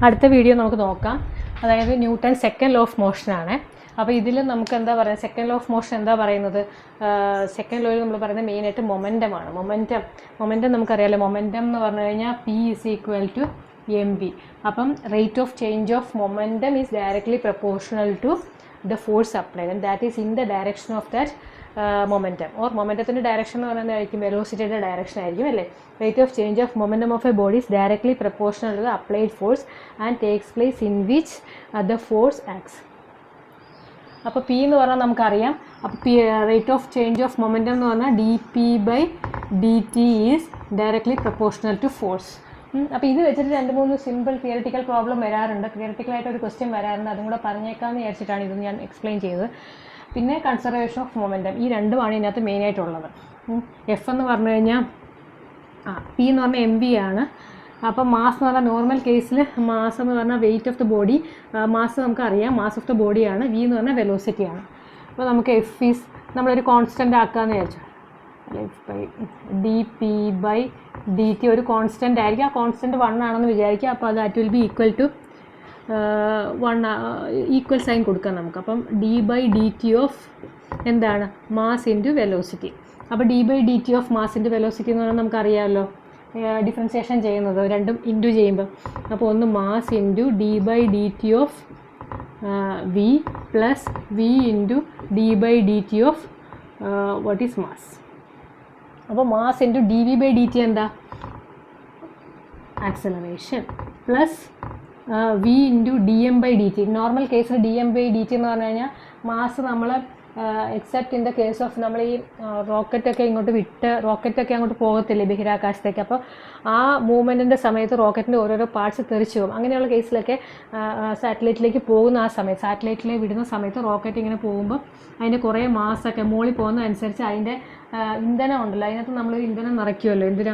അടുത്ത വീഡിയോ നമുക്ക് നോക്കാം. അതായത് newton second law of motion ആണ്. അപ്പോൾ ഇതിൽ നമുക്ക് എന്താ പറയുക, സെക്കൻഡ് ലോ ഓഫ് മോഷൻ എന്താ പറയുന്നത്, സെക്കൻഡ് ലോയിൽ നമ്മൾ പറയുന്നത് മെയിനായിട്ട് മൊമെൻറ്റമാണ്. മൊമെൻറ്റം നമുക്കറിയാമല്ലോ, മൊമെൻറ്റം എന്ന് പറഞ്ഞു കഴിഞ്ഞാൽ P = mv. അപ്പം rate of change of momentum is directly proportional to the force applied and that is in the direction of that momentum. Or മൊമെൻറ്റത്തിൻ്റെ ഡയറക്ഷൻ എന്ന് പറയുന്നതായിരിക്കും വെലോസിറ്റിയുടെ ഡയറക്ഷൻ ആയിരിക്കും അല്ലേ. Rate of change of momentum of a body is directly proportional to the applied force and takes place in which the force acts. അപ്പോൾ P എന്ന് പറഞ്ഞാൽ നമുക്കറിയാം. അപ്പോൾ rate of change of momentum എന്ന് പറഞ്ഞാൽ dP/dt is directly proportional to force. അപ്പോൾ ഇത് വെച്ചിട്ട് 2-3 സിമ്പിൾ തിയറിറ്റിക്കൽ പ്രോബ്ലം വരാറുണ്ട്, തിയറിറ്റിക്കലായിട്ട് ഒരു ക്വസ്റ്റ്യൻ വരാറുണ്ട്. അതും കൂടെ പറഞ്ഞേക്കാമെന്ന് വിചാരിച്ചിട്ടാണ് ഇത് ഞാൻ എക്സ്പ്ലെയിൻ ചെയ്തത്. പിന്നെ കൺസർവേഷൻ ഓഫ് മൊമെൻറ്റം, ഈ രണ്ടുമാണ് ഇതിനകത്ത് മെയിനായിട്ടുള്ളത്. F എന്ന് പറഞ്ഞു കഴിഞ്ഞാൽ P എന്ന് പറഞ്ഞാൽ mv ആണ്. അപ്പോൾ മാസ് എന്ന് പറഞ്ഞാൽ നോർമൽ കേസിൽ മാസ് എന്ന് പറഞ്ഞാൽ weight of the body, mass നമുക്കറിയാം, മാസ് ഓഫ് ദ ബോഡിയാണ്. V എന്ന് പറഞ്ഞാൽ വെലോസിറ്റിയാണ്. അപ്പോൾ നമുക്ക് F ഈസ് നമ്മളൊരു കോൺസ്റ്റൻ്റ് ആക്കാമെന്ന് വിചാരിച്ചു. dP/dt ഒരു കോൺസ്റ്റൻ്റ് ആയിരിക്കും. ആ കോൺസ്റ്റൻ്റ് 1 ആണെന്ന് വിചാരിക്കുക. അപ്പോൾ that will be equal to 1 equal sign കൊടുക്കാം നമുക്ക്. അപ്പം d/dt ഓഫ് എന്താണ്, മാസ് ഇൻറ്റു വെലോസിറ്റി. അപ്പോൾ d/dt of mass into velocity എന്ന് പറഞ്ഞാൽ നമുക്കറിയാമല്ലോ, ഡിഫറൻസിയേഷൻ ചെയ്യുന്നത് രണ്ടും ഇൻറ്റു ചെയ്യുമ്പോൾ. അപ്പോൾ ഒന്ന് mass into d/dt of v plus v into d/dt of what is mass. അപ്പോൾ മാസ് ഇൻറ്റു dv/dt എന്താ, acceleration, plus v into dm/dt. Normal കേസിൽ dm/dt എന്ന് പറഞ്ഞു കഴിഞ്ഞാൽ മാസ് നമ്മൾ except in the case of നമ്മൾ ഈ റോക്കറ്റൊക്കെ ഇങ്ങോട്ട് വിട്ട് റോക്കറ്റൊക്കെ അങ്ങോട്ട് പോകത്തില്ലേ ബഹിരാകാശത്തേക്ക്. അപ്പോൾ ആ മൂവ്മെൻറ്റിൻ്റെ സമയത്ത് റോക്കറ്റിൻ്റെ ഓരോരോ പാർട്സ് തെറിച്ചു പോകും. അങ്ങനെയുള്ള കേസിലൊക്കെ സാറ്റലൈറ്റിലേക്ക് പോകുന്ന ആ സമയത്ത്, സാറ്റലൈറ്റിലേക്ക് വിടുന്ന സമയത്ത് റോക്കറ്റ് ഇങ്ങനെ പോകുമ്പോൾ അതിൻ്റെ കുറേ മാസൊക്കെ മുകളിൽ പോകുന്നതനുസരിച്ച് അതിൻ്റെ ഇന്ധനം ഉണ്ടല്ലോ, അതിനകത്ത് നമ്മളൊരു ഇന്ധനം നിറയ്ക്കുമല്ലോ, എന്തിനാ,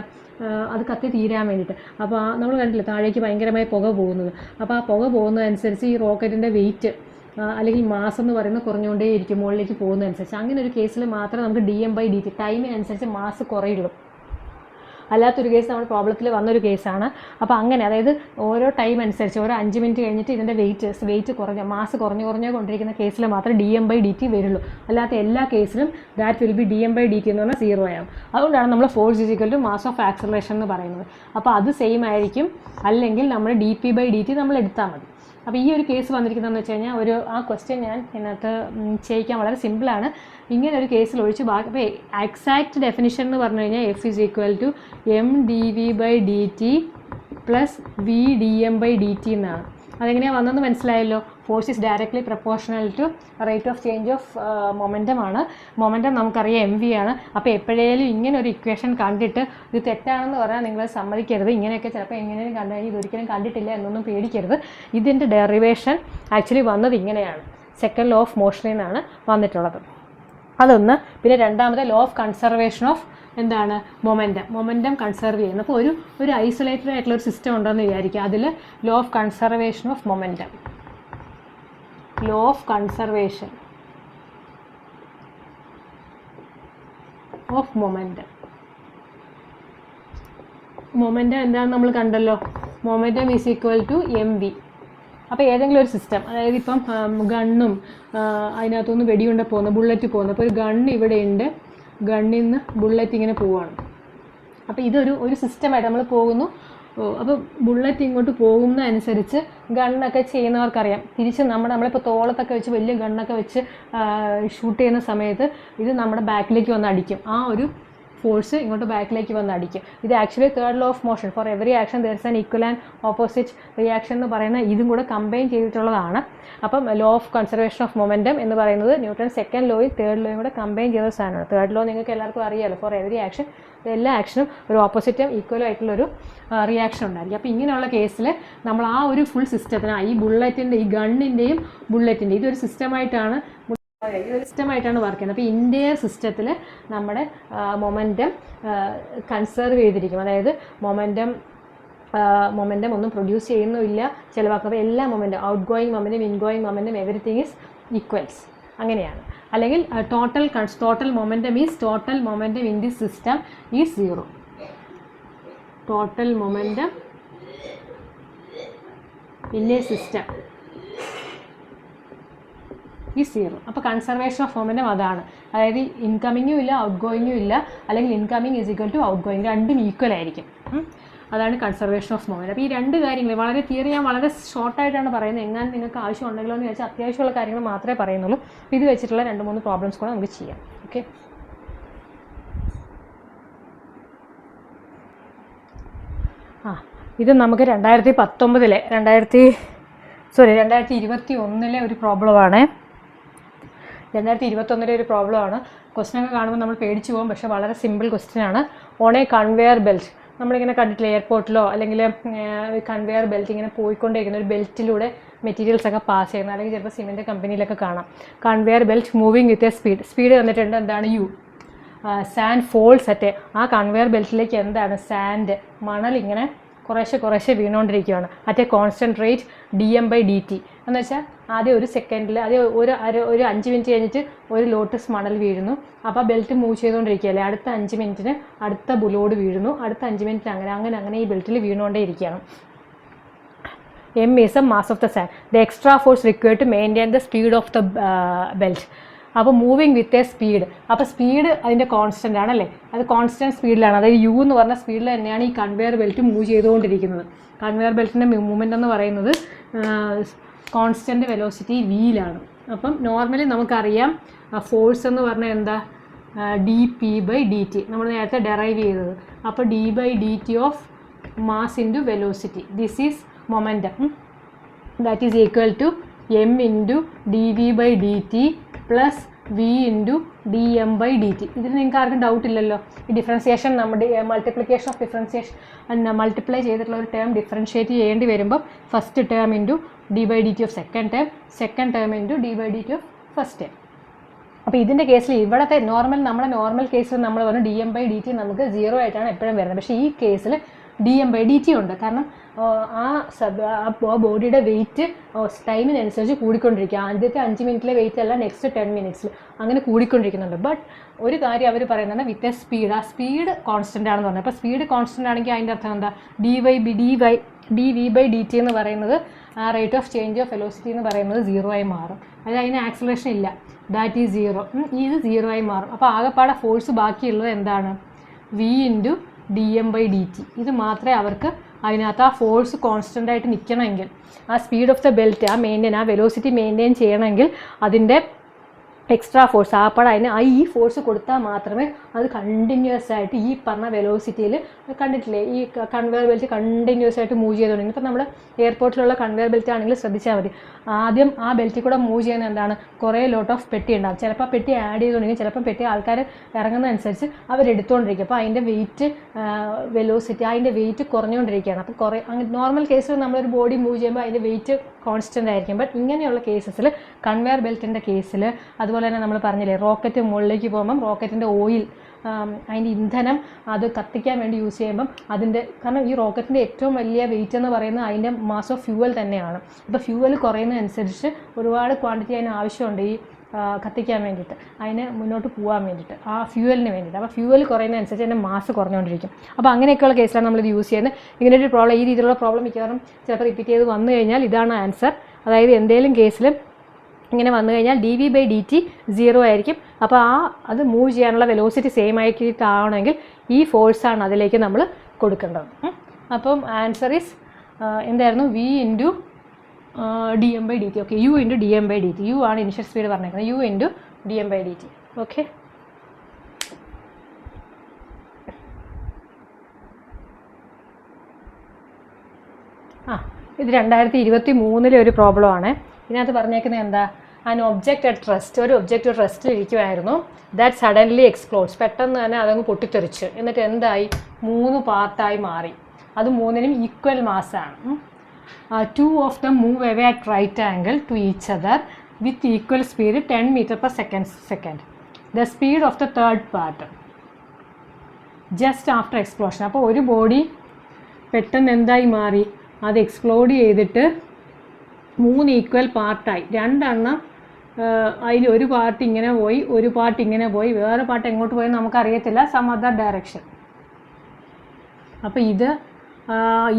അത് കത്തി തീരാൻ വേണ്ടിയിട്ട്. അപ്പോൾ നമ്മൾ കണ്ടില്ല താഴേക്ക് ഭയങ്കരമായി പുക പോകുന്നത്. അപ്പോൾ ആ പുക പോകുന്നതനുസരിച്ച് ഈ റോക്കറ്റിൻ്റെ വെയിറ്റ് അല്ലെങ്കിൽ മാസ് എന്ന് പറയുന്നത് കുറഞ്ഞുകൊണ്ടേയിരിക്കും മുകളിലേക്ക് പോകുന്നതനുസരിച്ച്. അങ്ങനെ ഒരു കേസിൽ മാത്രമേ നമുക്ക് dm/dt ടൈമിനനുസരിച്ച് മാസ് കുറയുള്ളൂ. അല്ലാത്തൊരു കേസ് നമ്മുടെ പ്രോബ്ലത്തിൽ വന്നൊരു കേസാണ്. അപ്പോൾ അങ്ങനെ, അതായത് ഓരോ ടൈം അനുസരിച്ച് ഓരോ 5 മിനിറ്റ് കഴിഞ്ഞിട്ട് ഇതിൻ്റെ വെയിറ്റ് മാസ് കുറഞ്ഞു കൊണ്ടിരിക്കുന്ന കേസിൽ മാത്രമേ dm/dt വരുള്ളൂ. അല്ലാത്ത എല്ലാ കേസിലും ദാറ്റ് വിൽ ബി dm/dt എന്ന് പറഞ്ഞാൽ 0 ആകും. അതുകൊണ്ടാണ് നമ്മൾ force equal to mass of acceleration എന്ന് പറയുന്നത്. അപ്പോൾ അത് സെയിം ആയിരിക്കും. അല്ലെങ്കിൽ നമ്മൾ dP/dt നമ്മൾ എടുത്താൽ മതി. അപ്പോൾ ഈ ഒരു കേസ് വന്നിരിക്കുന്നതെന്ന് വെച്ച് കഴിഞ്ഞാൽ ആ ക്വസ്റ്റ്യൻ ഞാൻ ഇതിനകത്ത് ചെയ്യിക്കാൻ വളരെ സിമ്പിളാണ്. ഇങ്ങനെ ഒരു കേസിൽ ഒഴിച്ച് ബാക്കി, അപ്പോൾ എക്സാക്റ്റ് ഡെഫിനിഷൻ എന്ന് പറഞ്ഞു കഴിഞ്ഞാൽ F = mdv/dt plus v dm/dt എന്നാണ്. അതെങ്ങനെയാണ് വന്നതെന്ന് മനസ്സിലായല്ലോ. Force is directly proportional to rate of change of momentum ആണ്. മൊമെൻറ്റം നമുക്കറിയാം mv ആണ്. അപ്പോൾ എപ്പോഴേലും ഇങ്ങനെ ഒരു ഇക്വേഷൻ കണ്ടിട്ട് ഇത് തെറ്റാണെന്ന് പറഞ്ഞാൽ നിങ്ങൾ സമ്മതിക്കരുത്. ഇങ്ങനെയൊക്കെ ചിലപ്പോൾ എങ്ങനെയും കണ്ടു കഴിഞ്ഞാൽ ഇതൊരിക്കലും കണ്ടിട്ടില്ല എന്നൊന്നും പേടിക്കരുത്. ഇതിൻ്റെ ഡെറിവേഷൻ ആക്ച്വലി വന്നത് ഇങ്ങനെയാണ്, സെക്കൻഡ് ലോ ഓഫ് മോഷനിൽ നിന്നാണ് വന്നിട്ടുള്ളത്. അതൊന്ന്. പിന്നെ രണ്ടാമത്തെ ലോ ഓഫ് കൺസർവേഷൻ ഓഫ് എന്താണ്, മൊമെൻറ്റം കൺസർവ് ചെയ്യുന്നത്. അപ്പോൾ ഒരു ഐസൊലേറ്റഡ് ആയിട്ടുള്ള ഒരു സിസ്റ്റം ഉണ്ടെന്ന് വിചാരിക്കുക. അതിൽ law of conservation of momentum, law of conservation of momentum എന്താണെന്ന് നമ്മൾ കണ്ടല്ലോ. Momentum is equal to mv. അപ്പോൾ ഏതെങ്കിലും ഒരു സിസ്റ്റം, അതായത് ഇപ്പം ഗണ്ണും അതിനകത്തുനിന്ന് വെടിയുണ്ട പോകുന്നു, ബുള്ളറ്റ് പോകുന്നു. അപ്പോൾ ഒരു ഗണ്ണ് ഇവിടെ ഉണ്ട്, ഗണ്ണിൽ നിന്ന് ബുള്ളറ്റ് ഇങ്ങനെ പോവുകയാണ്. അപ്പോൾ ഇതൊരു സിസ്റ്റമായിട്ട് നമ്മൾ പോകുന്നു. അപ്പോൾ ബുള്ളറ്റ് ഇങ്ങോട്ട് പോകുന്നതനുസരിച്ച് ഗണ്ണൊക്കെ ചെയ്യുന്നവർക്കറിയാം, തിരിച്ച് നമ്മളിപ്പോൾ തോളത്തൊക്കെ വെച്ച് വലിയ ഗണ്ണൊക്കെ വെച്ച് ഷൂട്ട് ചെയ്യുന്ന സമയത്ത് ഇത് നമ്മുടെ ബാക്കിലേക്ക് വന്ന് അടിക്കും. ആ ഒരു ഫോഴ്സ് ഇങ്ങോട്ട് ബാക്കിലേക്ക് വന്ന് അടിക്കും. ഇത് actually third law of motion. For every action there is an equal and opposite reaction എന്ന് പറയുന്ന ഇതും കൂടെ കമ്പൈൻ ചെയ്തിട്ടുള്ളതാണ്. അപ്പം law of conservation of momentum എന്ന് പറയുന്നത് ന്യൂട്ടൺ സെക്കൻഡ് ലോയും തേർഡ് ലോയും കൂടെ കമ്പൈൻ ചെയ്ത സാധനമാണ്. തേർഡ് ലോ നിങ്ങൾക്ക് എല്ലാവർക്കും അറിയാമല്ലോ. ഫോർ എവറി ആക്ഷൻ, എല്ലാ ആക്ഷനും ഒരു ഓപ്പോസിറ്റും ഈക്വലും ആയിട്ടുള്ളൊരു റിയാക്ഷൻ ഉണ്ടായിരിക്കും. അപ്പോൾ ഇങ്ങനെയുള്ള കേസിൽ നമ്മൾ ആ ഒരു ഫുൾ സിസ്റ്റത്തിന്, ഈ ബുള്ളറ്റിൻ്റെ, ഈ ഗണ്ണിൻ്റെയും ബുള്ളറ്റിൻ്റെ ഇതൊരു സിസ്റ്റമായിട്ടാണ് വർക്ക് ചെയ്യുന്നത്. അപ്പോൾ ഇന്ത്യൻ സിസ്റ്റത്തിൽ നമ്മുടെ മൊമെൻറ്റം കൺസർവ് ചെയ്തിരിക്കും. അതായത് മൊമെൻറ്റം ഒന്നും പ്രൊഡ്യൂസ് ചെയ്യുന്നുമില്ല, ചിലവാക്കുക. എല്ലാ momentum, outgoing momentum, ingoing momentum, everything is equals. അങ്ങനെയാണ്. അല്ലെങ്കിൽ total momentum in this system is 0. Total momentum in a system is 0. അപ്പോൾ കൺസർവേഷൻ ഓഫ് മൊമെൻറ്റം അതാണ്. അതായത് ഇൻകമിങ്ങും ഇല്ല ഔട്ട്ഗോയിങ്ങും ഇല്ല, അല്ലെങ്കിൽ incoming is equal to outgoing, രണ്ടും ഈക്വൽ ആയിരിക്കും. അതാണ് കൺസർവേഷൻ ഓഫ് മൊമെൻറ്റം. അപ്പോൾ ഈ രണ്ട് കാര്യങ്ങൾ വളരെ തിയറി ഞാൻ വളരെ ഷോർട്ടായിട്ടാണ് പറയുന്നത്. എങ്ങനെ നിങ്ങൾക്ക് ആവശ്യമുണ്ടെങ്കിലോ എന്ന് വെച്ചാൽ അത്യാവശ്യമുള്ള കാര്യങ്ങൾ മാത്രമേ പറയുന്നുള്ളൂ. ഇത് വെച്ചിട്ടുള്ള 2-3 പ്രോബ്ലംസ് കൂടെ നമുക്ക് ചെയ്യാം. ഓക്കെ, ഇത് നമുക്ക് 2021 ഒരു പ്രോബ്ലമാണ്. 2021 ഒരു പ്രോബ്ലമാണ്. ക്വസ്റ്റ്യനൊക്കെ കാണുമ്പോൾ നമ്മൾ പേടിച്ച് പോകും, പക്ഷേ വളരെ സിമ്പിൾ ക്വസ്റ്റ്യനാണ്. ഓൺ എ കൺവെയർ ബെൽറ്റ്, നമ്മളിങ്ങനെ കണ്ടിട്ടില്ല എയർപോർട്ടിലോ അല്ലെങ്കിൽ കൺവെയർ ബെൽറ്റ് ഇങ്ങനെ പോയിക്കൊണ്ടിരിക്കുന്ന ഒരു ബെൽറ്റിലൂടെ മെറ്റീരിയൽസ് ഒക്കെ പാസ് ചെയ്യുന്നത്, അല്ലെങ്കിൽ ചിലപ്പോൾ സിമെൻറ്റ് കമ്പനിയിലൊക്കെ കാണാം. Conveyor belt moving with a speed വന്നിട്ടുണ്ട്. എന്താണ് യു. സാൻഡ് ഫോൾസ് അറ്റ് ആ കൺവെയർ ബെൽറ്റിലേക്ക് എന്താണ് സാൻഡ്, മണൽ ഇങ്ങനെ കുറേശ്ശെ വീണുകൊണ്ടിരിക്കുകയാണ്. At a constant rate dm/dt എന്ന് വെച്ചാൽ ആദ്യം ഒരു സെക്കൻഡിൽ, ആദ്യം ഒരു 5 മിനിറ്റ് കഴിഞ്ഞിട്ട് ഒരു ലോട്ടസ് മണൽ വീഴുന്നു. അപ്പോൾ ബെൽറ്റ് മൂവ് ചെയ്തുകൊണ്ടിരിക്കുകയല്ലേ, അടുത്ത 5 മിനിറ്റിന് അടുത്ത ലോഡ് വീഴുന്നു, അടുത്ത 5 മിനിറ്റിന് അങ്ങനെ ഈ ബെൽറ്റിൽ വീണുകൊണ്ടേ ഇരിക്കുകയാണ്. M is the mass of the sand. The extra force required to maintain the speed of the belt. അപ്പോൾ മൂവിങ് വിത്ത് എ സ്പീഡ്, അപ്പോൾ സ്പീഡ് അതിൻ്റെ കോൺസ്റ്റൻ്റ് ആണല്ലേ, അത് കോൺസ്റ്റൻറ്റ് സ്പീഡിലാണ്. അതായത് യു എന്ന് പറഞ്ഞ സ്പീഡിൽ തന്നെയാണ് ഈ കൺവെയർ ബെൽറ്റ് മൂവ് ചെയ്തുകൊണ്ടിരിക്കുന്നത്. കൺവെയർ ബെൽറ്റിൻ്റെ മൂവ്മെൻ്റ് എന്ന് പറയുന്നത് കോൺസ്റ്റൻറ്റ് വെലോസിറ്റി വിയിലാണ്. അപ്പം നോർമലി നമുക്കറിയാം ഫോഴ്സ് എന്ന് പറഞ്ഞാൽ എന്താ, dp/dt, നമ്മൾ നേരത്തെ ഡെറൈവ് ചെയ്തത്. അപ്പോൾ d/dt of mass into velocity, this is momentum, that is equal to m into dv/dt plus v into dm/dt. ഇതിൽ നിങ്ങൾക്ക് ആർക്കും ഡൗട്ട് ഇല്ലല്ലോ. ഈ ഡിഫറൻസിയേഷൻ നമ്മുടെ മൾട്ടിപ്ലിക്കേഷൻ ഓഫ് ഡിഫറൻസിയേഷൻ മൾട്ടിപ്ലൈ ചെയ്തിട്ടുള്ള ഒരു ടേം ഡിഫറൻഷിയേറ്റ് ചെയ്യേണ്ടി വരുമ്പോൾ first term into d/dt of second term into d/dt of first term. അപ്പോൾ ഇതിൻ്റെ കേസിൽ ഇവിടുത്തെ നമ്മുടെ നോർമൽ കേസിൽ നമ്മൾ പറഞ്ഞു dm/dt നമുക്ക് 0 ആയിട്ടാണ് എപ്പോഴും വരുന്നത്. പക്ഷേ ഈ കേസിൽ dm/dt ഉണ്ട്. കാരണം ആ ബോഡിയുടെ വെയിറ്റ് ടൈമിനനുസരിച്ച് കൂടിക്കൊണ്ടിരിക്കുക. ആദ്യത്തെ 5 മിനിറ്റിലെ വെയിറ്റ് അല്ല നെക്സ്റ്റ് 10 മിനിറ്റ്സിൽ അങ്ങനെ കൂടിക്കൊണ്ടിരിക്കുന്നുണ്ട്. ബട്ട് ഒരു കാര്യം അവർ പറയുന്നത് വിത്ത് എ സ്പീഡ്, ആ സ്പീഡ് കോൺസ്റ്റൻ്റ് ആണെന്ന് പറഞ്ഞത്. അപ്പോൾ സ്പീഡ് കോൺസ്റ്റൻ്റ് ആണെങ്കിൽ അതിൻ്റെ അർത്ഥം എന്താ, dv/dt എന്ന് പറയുന്നത് ആ rate of change of velocity എന്ന് പറയുന്നത് 0 ആയി മാറും. അതായത് അതിന് ആക്സലറേഷൻ ഇല്ല, ദാറ്റ് ഈസ് 0. ഇത് 0 ആയി മാറും. അപ്പോൾ ആകെപ്പാടെ ഫോഴ്സ് ബാക്കിയുള്ളത് എന്താണ്, v ഇൻറ്റു dm/dt. ഇത് മാത്രമേ അവർക്ക് അതിനകത്ത് ആ ഫോഴ്സ് കോൺസ്റ്റൻ്റ് ആയിട്ട് നിൽക്കണമെങ്കിൽ, ആ സ്പീഡ് ഓഫ് ദ ബെൽറ്റ് ആ വെലോസിറ്റി മെയിൻറ്റെയിൻ ചെയ്യണമെങ്കിൽ അതിൻ്റെ എക്സ്ട്രാ ഫോഴ്സ് അതിന് ഈ ഫോഴ്സ് കൊടുത്താൽ മാത്രമേ അത് കണ്ടിന്യൂസ് ആയിട്ട് ഈ പറഞ്ഞ വെലോസിറ്റിയിൽ കണ്ടിട്ടില്ലേ, ഈ കൺവെയർ ബെൽറ്റ് കണ്ടിന്യൂസ് ആയിട്ട് മൂവ് ചെയ്തുകൊണ്ടിരിക്കും. ഇപ്പം നമ്മൾ എയർപോർട്ടിലുള്ള കൺവെയർ ബെൽറ്റ് ആണെങ്കിൽ ശ്രദ്ധിച്ചാൽ മതി, ആദ്യം ആ ബെൽറ്റിൽ കൂടെ മൂവ് ചെയ്യുന്ന എന്താണ്, കുറേ ലോട്ട് ഓഫ് പെട്ടി ഉണ്ടാകും. ചിലപ്പോൾ പെട്ടി ആഡ് ചെയ്തുകൊണ്ടിരിക്കും, ചിലപ്പോൾ പെട്ടി ആൾക്കാർ ഇറങ്ങുന്നതനുസരിച്ച് അവരെടുത്തുകൊണ്ടിരിക്കും. അപ്പോൾ അതിൻ്റെ വെയിറ്റ് വെലോസിറ്റി അതിൻ്റെ വെയിറ്റ് കുറഞ്ഞുകൊണ്ടിരിക്കുകയാണ്. അപ്പോൾ നോർമൽ കേസിൽ നമ്മളൊരു ബോഡി മൂവ് ചെയ്യുമ്പോൾ അതിൻ്റെ വെയിറ്റ് കോൺസ്റ്റൻ്റ് ആയിരിക്കും. ബട്ട് ഇങ്ങനെയുള്ള കേസസിൽ കൺവെയർ ബെൽറ്റിൻ്റെ കേസിൽ അതുപോലെ തന്നെ നമ്മൾ പറഞ്ഞില്ലേ, റോക്കറ്റ് മുകളിലേക്ക് പോകുമ്പം റോക്കറ്റിൻ്റെ ഓയിൽ അതിൻ്റെ ഇന്ധനം അത് കത്തിക്കാൻ വേണ്ടി യൂസ് ചെയ്യുമ്പം കാരണം ഈ റോക്കറ്റിൻ്റെ ഏറ്റവും വലിയ വെയിറ്റ് എന്ന് പറയുന്നത് അതിൻ്റെ മാസ് ഓഫ് ഫ്യൂവൽ തന്നെയാണ്. അപ്പോൾ ഫ്യൂവൽ കുറയുന്നതനുസരിച്ച് ഒരുപാട് ക്വാണ്ടിറ്റി അതിന് ആവശ്യമുണ്ട് ഈ കത്തിക്കാൻ വേണ്ടിയിട്ട്, അതിന് മുന്നോട്ട് പോകാൻ വേണ്ടിയിട്ട്, ആ ഫ്യൂവലിന് വേണ്ടിയിട്ട്. അപ്പോൾ ഫ്യൂവൽ കുറയുന്നതനുസരിച്ച് അതിൻ്റെ മാസ് കുറഞ്ഞുകൊണ്ടിരിക്കും. അപ്പോൾ അങ്ങനെയൊക്കെയുള്ള കേസിലാണ് നമ്മളിത് യൂസ് ചെയ്യുന്നത്. ഇങ്ങനെയൊരു പ്രോബ്ലം, ഈ രീതിയിലുള്ള പ്രോബ്ലം മിക്കവാറും ചിലപ്പോൾ റിപ്പീറ്റ് ചെയ്ത് വന്നു കഴിഞ്ഞാൽ ഇതാണ് ആൻസർ. അതായത് എന്തെങ്കിലും കേസിൽ ഇങ്ങനെ വന്നു കഴിഞ്ഞാൽ dv/dt 0 ആയിരിക്കും. അപ്പോൾ അത് മൂവ് ചെയ്യാനുള്ള വെലോസിറ്റി സെയിം ആയിട്ടാണെങ്കിൽ ഈ ഫോഴ്സാണ് അതിലേക്ക് നമ്മൾ കൊടുക്കേണ്ടത്. അപ്പം ആൻസർ ഈസ് എന്തായിരുന്നു, v into dm/dt. Okay, u into dm/dt. u ആണ് ഇനിഷ്യൽ സ്പീഡ് പറഞ്ഞേക്കുന്നത്, u ഇൻറ്റു dm/dt. ഓക്കെ, ഇത് 2023 ഒരു പ്രോബ്ലമാണ്. ഇതിനകത്ത് പറഞ്ഞേക്കുന്നത് എന്താ, ആൻ ഒബ്ജക്റ്റ് അറ്റ് റെസ്റ്റ്, ഒരു ഒബ്ജക്റ്റ് റെസ്റ്റിൽ ഇരിക്കുമായിരുന്നു. ദാറ്റ് സഡൻലി എക്സ്പ്ലോഡ്സ്, പെട്ടെന്ന് തന്നെ അതങ്ങ് പൊട്ടിത്തെറിച്ച്, എന്നിട്ട് എന്തായി, 3 പാർട്ടായി മാറി. അത് 3നും ഈക്വൽ മാസ്സാണ്. 2 of them move away at right angle to each other with equal speed 10 m/s. The speed of the third part just after explosion. അപ്പോൾ ഒരു ബോഡി പെട്ടെന്ന് എന്തായി മാറി, അത് എക്സ്പ്ലോഡ് ചെയ്തിട്ട് 3 ഈക്വൽ പാർട്ടായി. 2 എണ്ണം, അതിൽ ഒരു പാർട്ട് ഇങ്ങനെ പോയി, ഒരു പാർട്ട് ഇങ്ങനെ പോയി, വേറെ പാർട്ട് എങ്ങോട്ട് പോയി നമുക്കറിയത്തില്ല, സം അതർ ഡയറക്ഷൻ. അപ്പോൾ ഇത്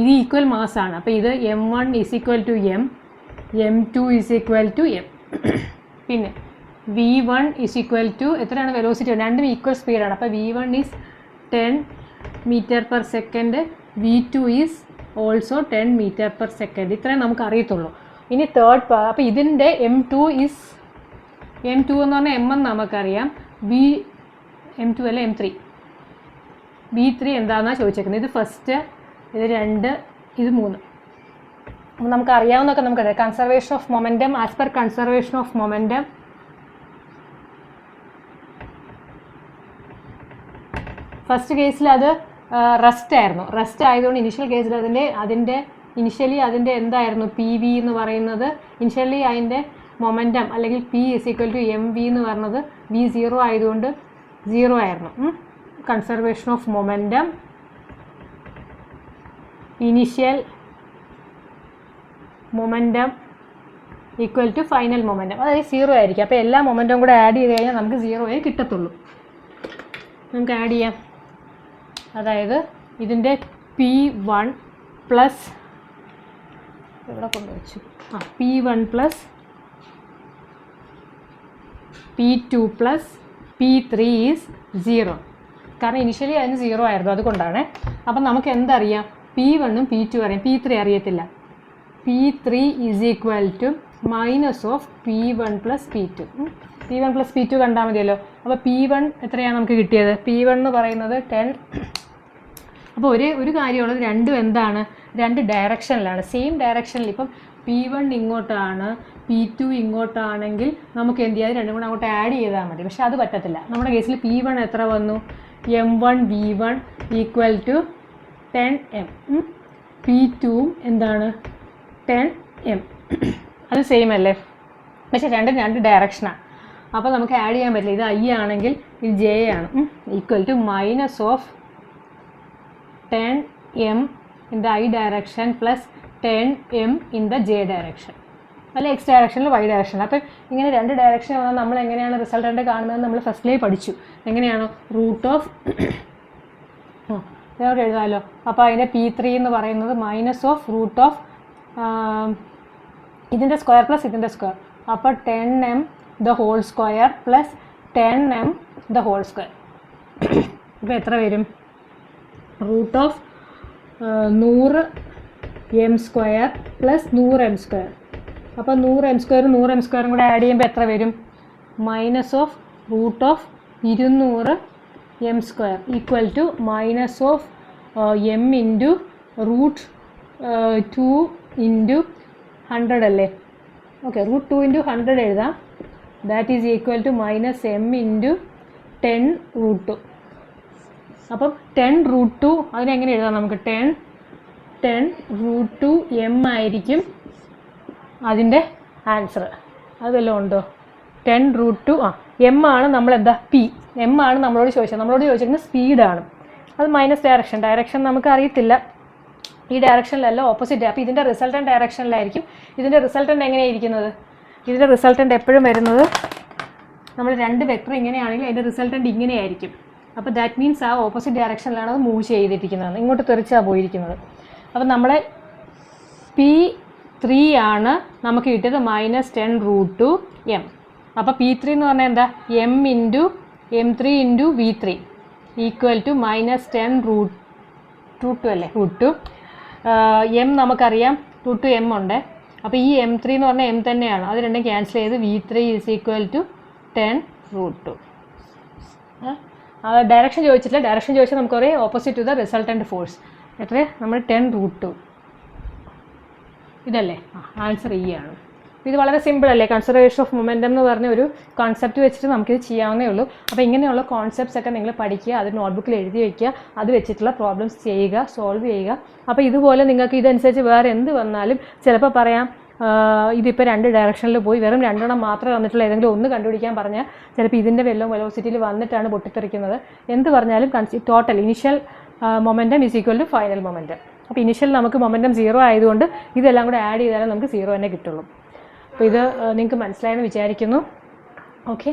ഇത് ഈക്വൽ മാസ്സാണ്. അപ്പോൾ ഇത് m1 is equal to m, m2 is equal to m. പിന്നെ v1 ഈസ് ഈക്വൽ ടു എത്രയാണ് വെലോസിറ്റി? രണ്ടും ഈക്വൽ സ്പീഡാണ്. അപ്പോൾ v1 is 10 metre per second, v2 is also 10 metre per second. ഇത്രയും നമുക്ക് അറിയത്തുള്ളൂ. ഇനി തേർഡ് അപ്പോൾ ഇതിൻ്റെ m2 എന്ന് പറഞ്ഞാൽ m എന്ന് നമുക്കറിയാം, m2 അല്ല m3, v3 എന്താണെന്നാണ് ചോദിച്ചേക്കുന്നത്. ഇത് ഫസ്റ്റ്, ഇത് 2, ഇത് 3. അപ്പോൾ നമുക്ക് അറിയാവുന്നതൊക്കെ നമുക്കറിയാം. Conservation of momentum, as per conservation of momentum first കേസിൽ അത് റെസ്റ്റ് ആയിരുന്നു. റെസ്റ്റ് ആയതുകൊണ്ട് ഇനിഷ്യൽ കേസിൽ അതിൻ്റെ എന്തായിരുന്നു പി വി എന്ന് പറയുന്നത്, ഇനിഷ്യലി അതിൻ്റെ മൊമെൻറ്റം അല്ലെങ്കിൽ P is equal to M V എന്ന് പറയുന്നത് v0 ആയതുകൊണ്ട് 0 ആയിരുന്നു. Conservation of momentum, initial momentum equal to final momentum, അതായത് 0 ആയിരിക്കും. അപ്പോൾ എല്ലാ മൊമെൻറ്റവും കൂടെ ആഡ് ചെയ്ത് കഴിഞ്ഞാൽ നമുക്ക് 0 കിട്ടത്തുള്ളൂ. നമുക്ക് ആഡ് ചെയ്യാം. അതായത് ഇതിൻ്റെ P1 പ്ലസ് എവിടെ കൊണ്ടുവച്ചു P1 plus P2 plus P3 is 0. കാരണം ഇനിഷ്യലി അതിന് 0 ആയിരുന്നു, അതുകൊണ്ടാണ്. അപ്പം നമുക്ക് എന്തറിയാം? P1 P2 അറിയാം, P3 അറിയത്തില്ല. P3 is equal to minus of P1 plus P2. P1 plus P2 കണ്ടാൽ മതിയല്ലോ. അപ്പോൾ P1 എത്രയാണ് നമുക്ക് കിട്ടിയത്? P1 എന്ന് പറയുന്നത് 10. അപ്പോൾ ഒരു കാര്യമുള്ളത്, രണ്ടും എന്താണ്? രണ്ട് ഡയറക്ഷനിലാണ്, സെയിം ഡയറക്ഷനിൽ. ഇപ്പം P1 ഇങ്ങോട്ടാണ്, P2 ഇങ്ങോട്ടാണെങ്കിൽ നമുക്ക് എന്ത് ചെയ്യാം? രണ്ടും കൂടെ അങ്ങോട്ട് ആഡ് ചെയ്താൽ മതി. പക്ഷെ അത് പറ്റത്തില്ല. നമ്മുടെ കേസിൽ P1 എത്ര വന്നു? m1 v1 equal to 10m. P2 എന്താണ്? 10m. അത് സെയിം അല്ലേ? പക്ഷെ രണ്ട് ഡയറക്ഷനാണ്. അപ്പോൾ നമുക്ക് ആഡ് ചെയ്യാൻ പറ്റില്ല. ഇത് I ആണെങ്കിൽ ഇത് J ആണ്. Equal to minus of 10m in the I direction plus 10m in the J direction, അല്ല X ഡയറക്ഷനിൽ Y ഡയറക്ഷനിൽ. അപ്പം ഇങ്ങനെ രണ്ട് ഡയറക്ഷൻ വന്നാൽ നമ്മൾ എങ്ങനെയാണ് റിസൾട്ടൻ്റ് കാണുന്നത്? നമ്മൾ ഫസ്റ്റിലേ പഠിച്ചു. എങ്ങനെയാണ്? റൂട്ട് ഓഫ് ഇതോടെ എഴുതാമല്ലോ. അപ്പോൾ അതിൻ്റെ P3 എന്ന് പറയുന്നത് മൈനസ് ഓഫ് റൂട്ട് ഓഫ് ഇതിൻ്റെ സ്ക്വയർ പ്ലസ് ഇതിൻ്റെ സ്ക്വയർ. അപ്പോൾ 10m the whole square plus 10m the whole square. ഇപ്പോൾ എത്ര വരും? Root of 100m square plus 100m square. അപ്പോൾ 100m സ്ക്വയറും 100m സ്ക്വയറും കൂടെ ആഡ് ചെയ്യുമ്പോൾ എത്ര വരും? Minus of root of 200m square equal to minus of m into root 2 into 100 അല്ലേ? ഓക്കെ, റൂട്ട് 2 ഇൻറ്റു 100 എഴുതാം. That is equal to minus m into 10 root 2. അപ്പം 10 റൂട്ട് 2 അതിനെങ്ങനെ എഴുതാം നമുക്ക്? 10 റൂട്ട് 2m ആയിരിക്കും അതിൻ്റെ ആൻസർ. അത് വല്ലതും ഉണ്ടോ? 10 റൂട്ട് 2 m ആണ് നമ്മളെന്താ? m ആണ് നമ്മളോട് ചോദിച്ചിരിക്കുന്നത് സ്പീഡാണ്. അത് മൈനസ് ഡയറക്ഷൻ നമുക്ക് അറിയത്തില്ല. ഈ ഡയറക്ഷനിലല്ല, ഓപ്പോസിറ്റ്. അപ്പോൾ ഇതിൻ്റെ റിസൾട്ടൻ്റ് ഡയറക്ഷനിലായിരിക്കും. ഇതിൻ്റെ റിസൾട്ടൻ്റ് എങ്ങനെയായിരിക്കുന്നത്? ഇതിൻ്റെ റിസൾട്ടൻ്റ് എപ്പോഴും വരുന്നത്, നമ്മൾ രണ്ട് വെക്ടർ ഇങ്ങനെയാണെങ്കിൽ അതിൻ്റെ റിസൾട്ടൻ്റ് ഇങ്ങനെയായിരിക്കും. അപ്പോൾ ദാറ്റ് മീൻസ് ആ ഓപ്പോസിറ്റ് ഡയറക്ഷനിലാണ് അത് മൂവ് ചെയ്തിരിക്കുന്നത്, ഇങ്ങോട്ട് തെറിച്ചാണ് പോയിരിക്കുന്നത്. അപ്പോൾ നമ്മളെ P3 ആണ് നമുക്ക് കിട്ടിയത് മൈനസ് 10 റൂട്ട് 2m. അപ്പോൾ P3 എന്ന് പറഞ്ഞാൽ എന്താ? m3 into v3 equal to minus 10 root 2 അല്ലേ? റൂട്ട് 2 m നമുക്കറിയാം, റൂട്ട് 2m ഉണ്ട്. അപ്പോൾ ഈ m3 എന്ന് പറഞ്ഞാൽ m തന്നെയാണ്, അത് രണ്ടും ക്യാൻസൽ ചെയ്ത് v3 is equal to 10 root 2. Direction ചോദിച്ചിട്ടില്ല. ഡയറക്ഷൻ ചോദിച്ചാൽ നമുക്ക് പറയും opposite to the resultant force. എത്ര? നമ്മൾ 10 റൂട്ട് 2 ഇതല്ലേ? ആൻസർ ഈ ആണ്. ഇത് വളരെ സിമ്പിൾ അല്ലേ? കൺസർവേഷൻ ഓഫ് മൊമെൻറ്റം എന്ന് പറഞ്ഞ ഒരു കോൺസെപ്റ്റ് വെച്ചിട്ട് നമുക്കിത് ചെയ്യാവുന്നേ ഉള്ളൂ. അപ്പോൾ ഇങ്ങനെയുള്ള കോൺസെപ്റ്റ്സ് ഒക്കെ നിങ്ങൾ പഠിക്കുക, അത് നോട്ട്ബുക്കിൽ എഴുതി വയ്ക്കുക, അത് വെച്ചിട്ടുള്ള പ്രോബ്ലംസ് ചെയ്യുക, സോൾവ് ചെയ്യുക. അപ്പോൾ ഇതുപോലെ നിങ്ങൾക്ക് ഇതനുസരിച്ച് വേറെ എന്ത് വന്നാലും ചിലപ്പോൾ പറയാം ഇതിപ്പോൾ രണ്ട് ഡയറക്ഷനിൽ പോയി വെറും രണ്ടെണ്ണം മാത്രമേ വന്നിട്ടുള്ള ഏതെങ്കിലും ഒന്ന് കണ്ടുപിടിക്കാൻ പറഞ്ഞാൽ ചിലപ്പോൾ ഇതിൻ്റെ വല്ലതും വെലോസിറ്റിയിൽ വന്നിട്ടാണ് പൊട്ടിത്തെറിക്കുന്നത്. എന്ത് പറഞ്ഞാലും total initial momentum is equal to final momentum. അപ്പോൾ ഇനിഷ്യൽ നമുക്ക് മൊമെൻറ്റം 0 ആയതുകൊണ്ട് ഇതെല്ലാം കൂടെ ആഡ് ചെയ്താലേ നമുക്ക് 0 തന്നെ കിട്ടുള്ളൂ. അപ്പോൾ ഇത് നിങ്ങൾക്ക് മനസ്സിലായെന്ന് വിചാരിക്കുന്നു. ഓക്കെ.